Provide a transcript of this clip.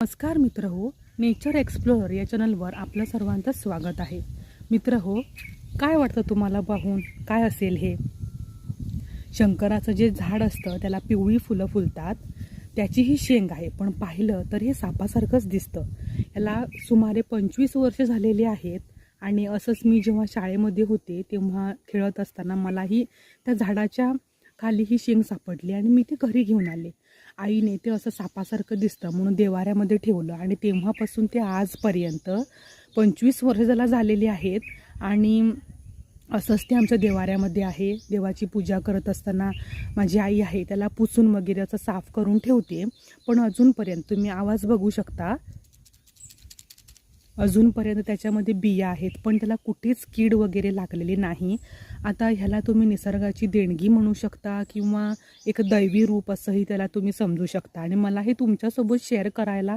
नमस्कार मित्र हो, नेचर एक्सप्लोअर या चॅनलवर आपलं सर्वांचं स्वागत आहे. मित्र हो, काय वाटतं तुम्हाला पाहून? काय असेल हे? शंकराचं जे झाड असतं त्याला पिवळी फुलं फुलतात, त्याची ही शेंग आहे. पण पाहिलं तर हे सापासारखंच दिसतं. याला सुमारे 25 वर्ष झालेली आहेत. आणि असंच मी जेव्हा शाळेमध्ये होते तेव्हा खेळत असताना मलाही त्या झाडाच्या खाली ही शेंग सापडली आणि मी ती घरी घेऊन आले. आईने ते असं सापासारखं दिसतं म्हणून देवाऱ्यामध्ये ठेवलं आणि तेव्हापासून ते आजपर्यंत 25 वर्ष त्याला झालेली आहेत. आणि असंच ते आमच्या देवाऱ्यामध्ये आहे. देवाची पूजा करत असताना माझी आई आहे त्याला पुसून वगैरे असं साफ करून ठेवते. पण अजूनपर्यंत तुम्ही आवाज बघू शकता, अजूनपर्यंत त्याच्यामध्ये बिया आहेत, पण त्याला कुठेच कीड वगैरे लागलेली नाही. आता ह्याला तुम्ही निसर्गाची देणगी म्हणू शकता किंवा एक दैवी रूप असंही त्याला तुम्ही समजू शकता. आणि मला हे तुमच्यासोबत शेअर करायला